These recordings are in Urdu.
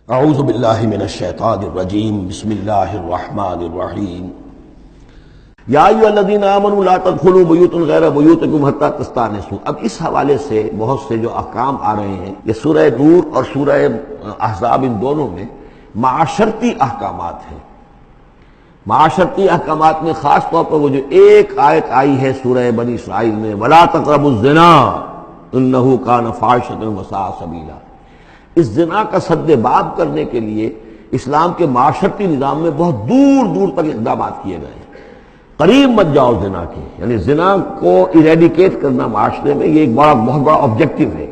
اعوذ باللہ من الشیطان الرجیم بسم اللہ الرحمن الرحیم یا ایھا الذین آمنوا لا تدخلوا بیوتا غیر بیوتکم حتی تستأنسوا۔ اب اس حوالے سے بہت سے جو احکام آ رہے ہیں، یہ سورہ نور اور سورہ احزاب ان دونوں میں معاشرتی احکامات ہیں۔ معاشرتی احکامات میں خاص طور پر وہ جو ایک آیت آئی ہے سورہ بنی اسرائیل میں، وَلَا تَقْرَبُوا الزِّنَا إِنَّهُ كَانَ فَاحِشَةً وَسَاءَ سَبِيلًا۔ اس زنا کا سد باب کرنے کے لیے اسلام کے معاشرتی نظام میں بہت دور دور تک اقدامات کیے گئے ہیں۔ قریب مت جاؤ زنا کے، یعنی زنا کو ایریڈیکیٹ کرنا معاشرے میں یہ ایک بہت بڑا آبجیکٹو ہے،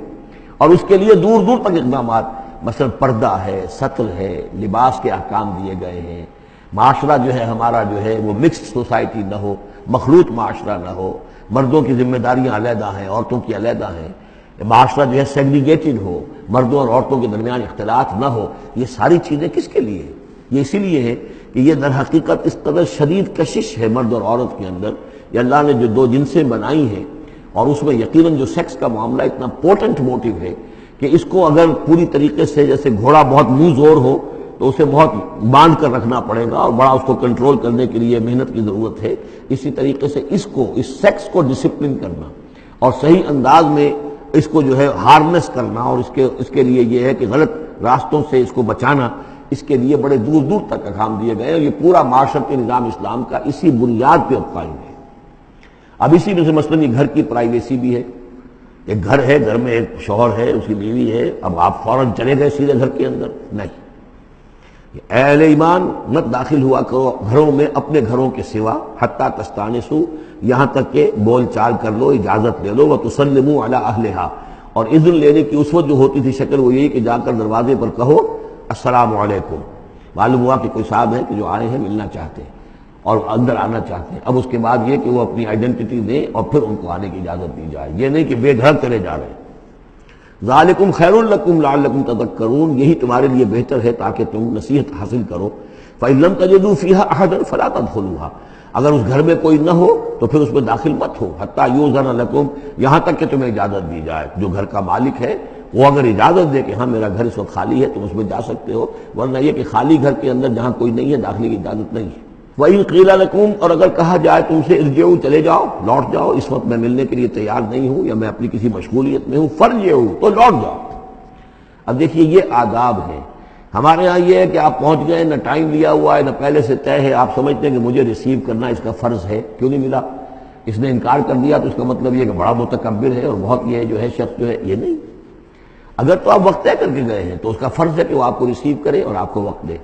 اور اس کے لیے دور دور تک اقدامات، مثلا پردہ ہے، ستر ہے، لباس کے احکام دیے گئے ہیں۔ معاشرہ جو ہے ہمارا جو ہے وہ مکسڈ سوسائٹی نہ ہو، مخلوط معاشرہ نہ ہو، مردوں کی ذمہ داریاں علیحدہ ہیں، عورتوں کی علیحدہ ہیں، معاشرہ جو ہے سیگریگیٹڈ ہو، مردوں اور عورتوں کے درمیان اختلاط نہ ہو۔ یہ ساری چیزیں کس کے لیے؟ یہ اسی لیے ہے کہ یہ در حقیقت اس قدر شدید کشش ہے مرد اور عورت کے اندر، یہ اللہ نے جو دو جنسیں بنائی ہیں، اور اس میں یقیناً جو سیکس کا معاملہ اتنا پوٹنٹ موٹیو ہے کہ اس کو اگر پوری طریقے سے، جیسے گھوڑا بہت منہ زور ہو تو اسے بہت باندھ کر رکھنا پڑے گا، اور بڑا اس کو کنٹرول کرنے کے لیے محنت کی ضرورت ہے، اسی طریقے سے اس سیکس کو ڈسپلن کرنا اور صحیح انداز میں اس کو جو ہے ہارنس کرنا، اور اس کے لیے یہ ہے کہ غلط راستوں سے اس کو بچانا، اس کے لیے بڑے دور دور تک احکام دیے گئے ہیں۔ یہ پورا معاشرتی نظام اسلام کا اسی بنیاد پہ اب قائم ہے۔ اب اسی میں سے مثلاً یہ گھر کی پرائیویسی بھی ہے۔ ایک گھر ہے، گھر میں ایک شوہر ہے، اس کی بیوی ہے، اب آپ فوراً چلے گئے سیدھے گھر کے اندر؟ نہیں، اے اہل ایمان مت داخل ہوا کرو گھروں میں اپنے گھروں کے سوا، حتیٰ تستانسوا، یہاں تک کہ بول چال کر لو، اجازت لے لو، وتسلموا علی اہلہا، اور اذن لینے کی اس وقت جو ہوتی تھی شکل وہ یہی کہ جا کر دروازے پر کہو السلام علیکم۔ معلوم ہوا کہ کوئی صاحب ہے کہ جو آئے ہیں، ملنا چاہتے ہیں اور اندر آنا چاہتے ہیں۔ اب اس کے بعد یہ کہ وہ اپنی آئیڈینٹی دیں اور پھر ان کو آنے کی اجازت دی جائے، یہ نہیں کہ بے گھر چلے جا رہے ہیں۔ ذالکم خیر لکم لعلکم تذکرون، یہی تمہارے لیے بہتر ہے تاکہ تم نصیحت حاصل کرو۔ فإن لم تجدوا فیہا احدا فلا تدخلوها، اگر اس گھر میں کوئی نہ ہو تو پھر اس میں داخل مت ہو، حتیٰ یؤذن لکم، یہاں تک کہ تمہیں اجازت دی جائے۔ جو گھر کا مالک ہے وہ اگر اجازت دے کہ ہاں میرا گھر اس وقت خالی ہے، تم اس میں جا سکتے ہو، ورنہ یہ کہ خالی گھر کے اندر جہاں کوئی نہیں ہے داخلے کی اجازت نہیں ہے۔ وَإِن قِيلَ لَكُمْ، اور اگر کہا جائے تم سے ارجعوا، چلے جاؤ، لوٹ جاؤ، اس وقت میں ملنے کے لیے تیار نہیں ہوں یا میں اپنی کسی مشغولیت میں ہوں، فارجعوا، تو لوٹ جاؤ۔ اب دیکھیے یہ آداب ہیں۔ ہمارے ہاں یہ ہے کہ آپ پہنچ گئے، نہ ٹائم لیا ہوا ہے، نہ پہلے سے طے ہے، آپ سمجھتے ہیں کہ مجھے ریسیو کرنا اس کا فرض ہے، کیوں نہیں ملا؟ اس نے انکار کر دیا تو اس کا مطلب یہ کہ بڑا متکبر ہے اور بہت یہ جو ہے شخص جو ہے، یہ نہیں۔ اگر تو آپ وقت طے کر کے گئے ہیں تو اس کا فرض ہے کہ وہ آپ کو ریسیو کرے اور آپ کو وقت دے،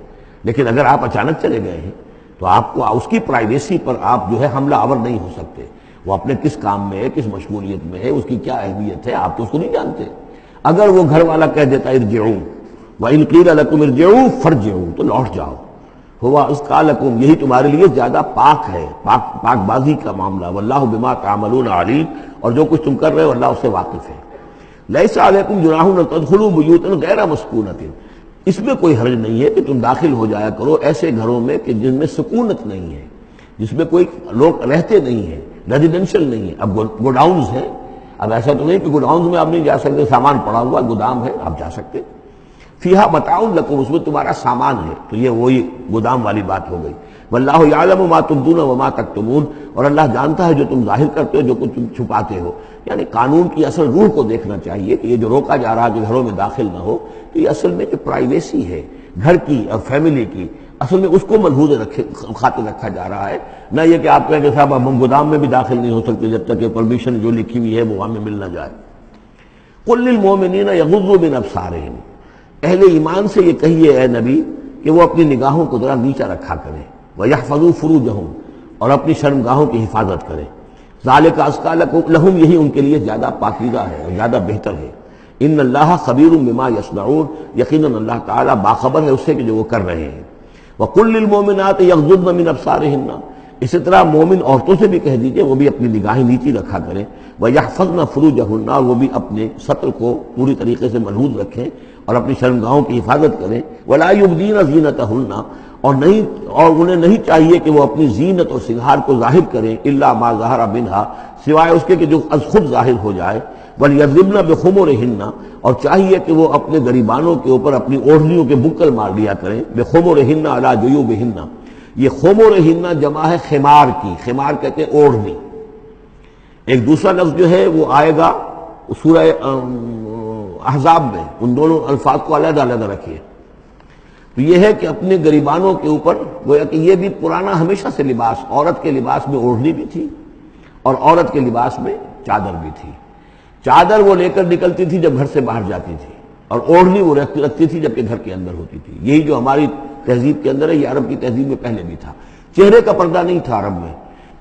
لیکن اگر آپ اچانک چلے گئے ہیں تو آپ کو اس کی پرائیویسی پر آپ جو ہے حملہ آور نہیں ہو سکتے۔ وہ اپنے کس کام میں ہے، کس مشغولیت میں ہے، اس کی کیا اہمیت ہے، آپ تو اس کو نہیں جانتے۔ اگر وہ گھر والا کہہ دیتا ارجعوا، وَإِن قِيلَ لَكُمْ ارْجِعُوا فَارْجِعُوا، تو لوٹ جاؤ، ہوا اذکیٰ لکم، یہی تمہارے لیے زیادہ پاک ہے، پاک بازی کا معاملہ، واللہ بما تعملون علیم، اور جو کچھ تم کر رہے ہو اللہ اس سے واقف ہے۔ لیس علیکم جناح ان تدخلوا بیوتا غیر مسکونۃ، اس میں کوئی حرج نہیں ہے کہ تم داخل ہو جایا کرو ایسے گھروں میں کہ جن میں سکونت نہیں ہے، جس میں کوئی لوگ رہتے نہیں ہیں، ریزیڈینشل نہیں ہے۔ اب گوڈاؤنز ہیں، اب ایسا تو نہیں کہ گوڈاؤنز میں آپ نہیں جا سکتے، سامان پڑا ہوا گودام ہے، آپ جا سکتے۔ فیہا متاع لکم، اس میں تمہارا سامان ہے، تو یہ وہی گودام والی بات ہو گئی۔ واللہ یعلم ما تبدون وما تکتمون، اور اللہ جانتا ہے جو تم ظاہر کرتے ہو، جو کچھ تم چھپاتے ہو۔ یعنی قانون کی اصل روح کو دیکھنا چاہیے کہ یہ جو روکا جا رہا ہے کہ گھروں میں داخل نہ ہو، تو یہ اصل میں جو پرائیویسی ہے گھر کی اور فیملی کی، اصل میں اس کو ملحوظ خاطر رکھا جا رہا ہے، نہ یہ کہ آپ کہیں کہ صاحب ہم گودام میں بھی داخل نہیں ہو سکتے جب تک کہ پرمیشن جو لکھی ہوئی ہے وہ ہمیں مل نہ جائے۔ قل للمؤمنین یغضوا من ابصارہم، اہل ایمان سے یہ کہیے اے نبی کہ وہ اپنی نگاہوں کو ذرا نیچا رکھا کریں، وَيَحْفَظُوا فُرُوجَهُمْ، اور اپنی شرمگاہوں کی حفاظت کریں۔ ذَلِكَ أَزْكَىٰ لَهُمْ، یہی ان کے لیے زیادہ پاکیزہ ہے اور زیادہ بہتر ہے۔ إِنَّ اللَّهَ خَبِيرٌ بِمَا يَصْنَعُونَ، یقیناً اللہ تعالیٰ باخبر ہے اس سے کہ جو وہ کر رہے ہیں۔ وَقُل لِّلْمُؤْمِنَاتِ يَغْضُضْنَ مِنْ أَبْصَارِهِنَّ، اسی طرح مومن عورتوں سے بھی کہہ دیجئے وہ بھی اپنی نگاہیں نیچی رکھا کریں۔ وَيَحْفَظْنَ فُرُوجَهُنَّ، اور وہ بھی اپنے سطر کو پوری طریقے سے ملحوظ رکھیں اور اپنی شرمگاہوں کی حفاظت کریں۔ وَلَا يُبْدِينَ زِينَتَهُنَّ، اور انہیں نہیں چاہیے کہ وہ اپنی زینت اور سنگھار کو ظاہر کریں، الا ما ظہر منہا، سوائے اس کے کہ جو از خود ظاہر ہو جائے۔ وَلْيَضْرِبْنَ بِخُمُرِهِنَّ، اور چاہیے کہ وہ اپنے گریبانوں کے اوپر اپنی اوڑھنیوں کے بکل مار لیا کریں، بِخُمُرِهِنَّ عَلَى جُيُوبِهِنَّ، یہ خمرہن جمع ہے خمار کی، خمار کہتے ہیں اوڑھنی۔ ایک دوسرا لفظ جو ہے وہ آئے گا سورہ احزاب میں، ان دونوں الفاظ کو علیحدہ علیحدہ رکھیے۔ تو یہ ہے کہ اپنے گریبانوں کے اوپر، گویا کہ یہ بھی پرانا ہمیشہ سے لباس، عورت کے لباس میں اوڑھنی بھی تھی اور عورت کے لباس میں چادر بھی تھی۔ چادر وہ لے کر نکلتی تھی جب گھر سے باہر جاتی تھی، اور اوڑھنی وہ رکھتی تھی جبکہ گھر کے اندر ہوتی تھی۔ یہی جو ہماری تہذیب کے اندر ہے، یہ عرب کی تہذیب میں پہلے بھی تھا۔ چہرے کا پردہ نہیں تھا عرب میں،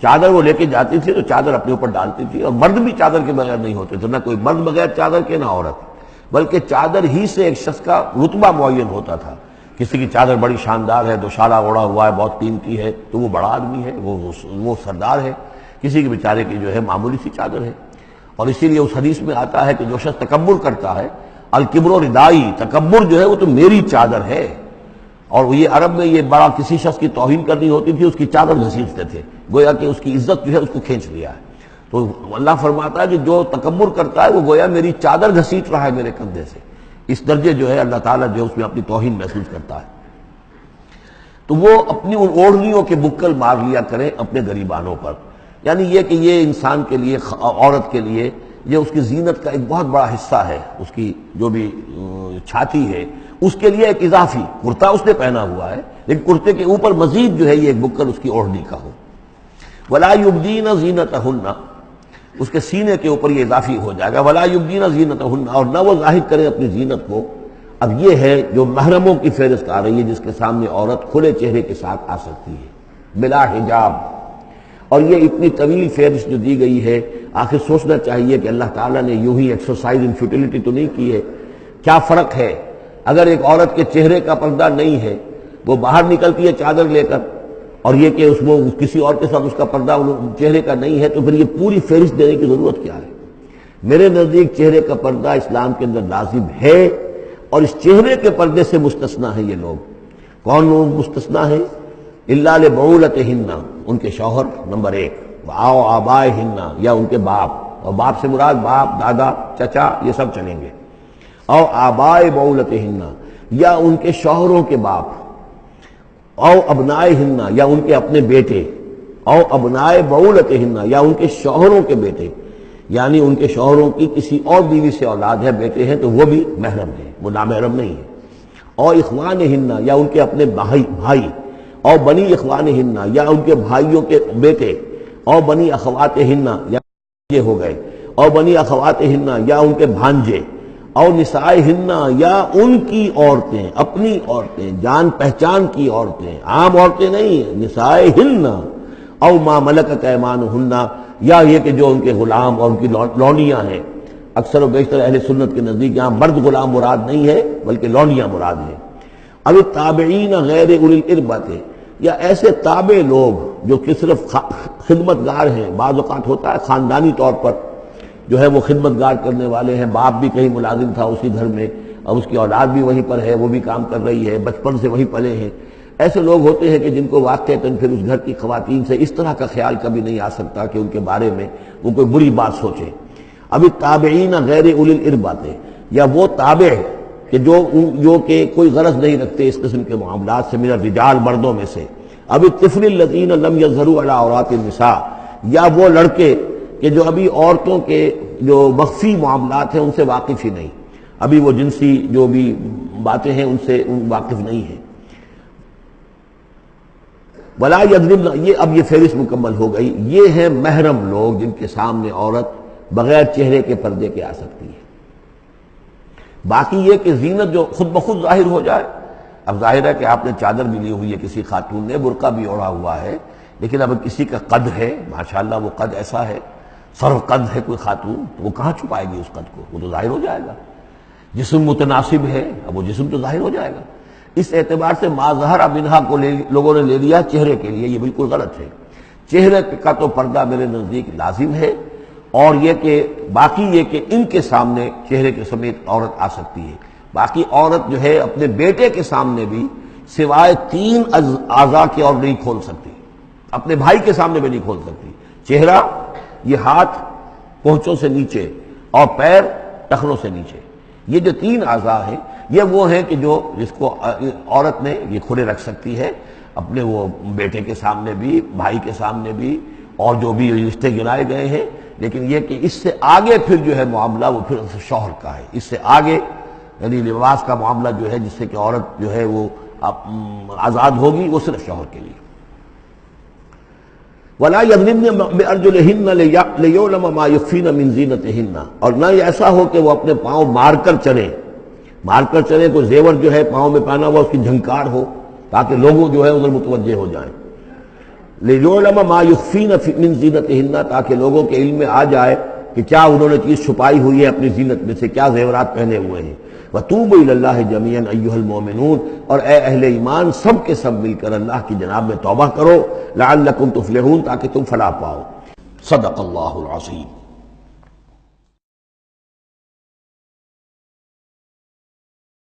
چادر وہ لے کے جاتی تھی تو چادر اپنے اوپر ڈالتی تھی، اور مرد بھی چادر کے بغیر نہیں ہوتے تھے، نہ کوئی مرد بغیر چادر کے نہ عورت، بلکہ چادر ہی سے ایک شخص کا رتبہ معین ہوتا تھا۔ کسی کی چادر بڑی شاندار ہے، دوشالہ اوڑھا ہوا ہے، بہت قیمتی ہے، تو وہ بڑا آدمی ہے، وہ سردار ہے۔ کسی کے بیچارے کی جو ہے معمولی سی چادر ہے۔ اور اسی لیے اس حدیث میں آتا ہے کہ جو شخص تکبر کرتا ہے، الکبر ردائی، تکبر جو ہے وہ تو میری چادر ہے۔ اور یہ عرب میں یہ بڑا کسی شخص کی توہین کرنی ہوتی تھی، اس کی چادر گھسیٹتے تھے، گویا کہ اس کی عزت جو ہے اس کو کھینچ لیا ہے۔ تو اللہ فرماتا ہے کہ جو تکبر کرتا ہے وہ گویا میری چادر گھسیٹ رہا ہے میرے کندھے سے۔ اس درجے جو ہے اللہ تعالیٰ جو ہے اس میں اپنی توہین محسوس کرتا ہے۔ تو وہ اپنی ان اوڑھنیوں کے بکل مار لیا کریں اپنے گریبانوں پر، یعنی یہ کہ یہ انسان کے لیے، عورت کے لیے، یہ اس کی زینت کا ایک بہت بڑا حصہ ہے۔ اس کی جو بھی چھاتی ہے اس کے لیے ایک اضافی کرتا اس نے پہنا ہوا ہے، لیکن کرتے کے اوپر مزید جو ہے یہ ایک بکل اس کی اوڑھنی کا ہو۔ وَلَا يُبْدِينَ زِينَتَهُنَّ، اس کے سینے کے اوپر یہ اضافی ہو جائے گا، وَلَا يُبْدِينَ زِينَتَهُنَّ، اور نہ وہ ظاہر کریں اپنی زینت کو۔ اب یہ ہے جو محرموں کی فہرست آ رہی ہے، جس کے سامنے عورت کھلے چہرے کے ساتھ آ سکتی ہے بلا حجاب۔ اور یہ اتنی طویل فہرست جو دی گئی ہے، آخر سوچنا چاہیے کہ اللہ تعالیٰ نے یوں ہی ایکسرسائز ان فیوٹیلٹی تو نہیں کی ہے۔ کیا فرق ہے اگر ایک عورت کے چہرے کا پردہ نہیں ہے، وہ باہر نکلتی ہے چادر لے کر، اور یہ کہ اس میں کسی اور کے ساتھ اس کا پردہ چہرے کا نہیں ہے، تو پھر یہ پوری فہرست دینے کی ضرورت کیا ہے؟ میرے نزدیک چہرے کا پردہ اسلام کے اندر لازم ہے، اور اس چہرے کے پردے سے مستثنا ہیں یہ لوگ۔ کون لوگ مستثنا ہیں؟ الا لبعولتہن، ان کے شوہر نمبر ایک، او آبائہن، یا ان کے باپ، اور باپ سے مراد باپ، دادا، چچا، یہ سب چلیں گے۔ او آبائے بعولتہن، یا ان کے شوہروں کے باپ، او ابنائہن، یا ان کے اپنے بیٹے، او ابنائے بعولتہن، یا ان کے شوہروں کے بیٹے، یعنی ان کے شوہروں کی کسی اور بیوی سے اولاد ہے، بیٹے ہیں، تو وہ بھی محرم ہے، وہ نامحرم نہیں ہے۔ اور اخوانہن، یا ان کے اپنے بھائی، اور بنی اخوانہن، یا ان کے بھائیوں کے بیٹے، اور بنی اخواتہن، یا یہ ہو گئے، اور بنی اخواتہن، یا ان کے بھانجے، اور نسائہن، یا ان کی عورتیں، اپنی عورتیں، جان پہچان کی عورتیں، عام عورتیں نہیں، نسائہن، او ما ملکت ایمانہن، یا یہ کہ جو ان کے غلام اور ان کی لونڈیاں ہیں۔ اکثر و بیشتر اہل سنت کے نزدیک یہاں مرد غلام مراد نہیں ہے بلکہ لونڈیاں مراد ہیں۔ اب تابعین غیر اولی الاربۃ، یا ایسے تابع لوگ جو کہ صرف خدمت گار ہیں، بعض اوقات ہوتا ہے خاندانی طور پر جو ہے وہ خدمت گار کرنے والے ہیں، باپ بھی کہیں ملازم تھا اسی گھر میں، اور اس کی اولاد بھی وہیں پر ہے، وہ بھی کام کر رہی ہے، بچپن سے وہیں پلے ہیں۔ ایسے لوگ ہوتے ہیں کہ جن کو واقعتاً پھر اس گھر کی خواتین سے اس طرح کا خیال کبھی نہیں آ سکتا کہ ان کے بارے میں وہ کوئی بری بات سوچے۔ ابھی تابعین غیر اولی الاربۃ، یا وہ تابع کہ جو کہ کوئی غرض نہیں رکھتے اس قسم کے معاملات سے، من الرجال، مردوں میں سے۔ ابھی الطفل الذین لم یظہروا علی عورات النساء، یا وہ لڑکے کہ جو ابھی عورتوں کے جو مخفی معاملات ہیں ان سے واقف ہی نہیں، ابھی وہ جنسی جو بھی باتیں ہیں ان سے واقف نہیں ہیں۔ ولا یضربن، یہ اب یہ فہرست مکمل ہو گئی۔ یہ ہیں محرم لوگ جن کے سامنے عورت بغیر چہرے کے پردے کے آ سکتی ہے۔ باقی یہ کہ زینت جو خود بخود ظاہر ہو جائے، اب ظاہر ہے کہ آپ نے چادر بھی لی ہوئی ہے، کسی خاتون نے برقع بھی اوڑھا ہوا ہے، لیکن اب کسی کا قد ہے، ماشاءاللہ وہ قد ایسا ہے، سر قد ہے کوئی خاتون، تو وہ کہاں چھپائے گی اس قد کو؟ وہ تو ظاہر ہو جائے گا۔ جسم متناسب ہے، اب وہ جسم تو ظاہر ہو جائے گا۔ اس اعتبار سے ما ظہر منہا کو لوگوں نے لے لیا چہرے کے لیے، یہ بالکل غلط ہے۔ چہرے کا تو پردہ میرے نزدیک لازم ہے، اور یہ کہ باقی یہ کہ ان کے سامنے چہرے کے سمیت عورت آ سکتی ہے۔ باقی عورت جو ہے اپنے بیٹے کے سامنے بھی سوائے 3 اعضاء کے اور نہیں کھول سکتی، اپنے بھائی کے سامنے بھی نہیں کھول سکتی۔ چہرہ، یہ ہاتھ پونچھوں سے نیچے، اور پیر ٹخنوں سے نیچے. یہ جو 3 اعضاء ہیں یہ وہ ہیں کہ جو جس کو عورت نے یہ کھلے رکھ سکتی ہے اپنے وہ بیٹے کے سامنے بھی، بھائی کے سامنے بھی، اور جو بھی رشتے گنائے گئے ہیں. لیکن یہ کہ اس سے آگے پھر جو ہے معاملہ وہ پھر شوہر کا ہے. اس سے آگے یعنی لباس کا معاملہ جو ہے جس سے کہ عورت جو ہے وہ آزاد ہوگی وہ صرف شوہر کے لیے. وَلَا يَضْرِبْنَ بِأَرْجُلِهِنَّ لِيُعْلَمَ مَا يُخْفِينَ مِنْ زِينَتِهِنَّ، اور نہ یہ ایسا ہو کہ وہ اپنے پاؤں مار کر چلیں کوئی زیور جو ہے پاؤں میں پہنا ہوا اس کی جھنکار ہو تاکہ لوگوں جو ہے ادھر متوجہ ہو جائیں. لِيُعْلَمَ مَا يُخْفِينَ مِنْ زِينَتِهِنَّ، تاکہ لوگوں کے علم میں آ جائے کہ کیا انہوں نے چیز چھپائی ہوئی ہے اپنی زینت میں سے، کیا زیورات پہنے ہوئے ہیں. وَتُوبُوا إِلَى اللَّهِ جَمِيعًا أَيُّهَا الْمُؤْمِنُونَ، اور اے اہل ایمان سب کے سب مل کر اللہ کی جناب میں توبہ کرو، لعلکم تفلحون، تاکہ تم فلاح پاؤ. صدق اللہ العظیم.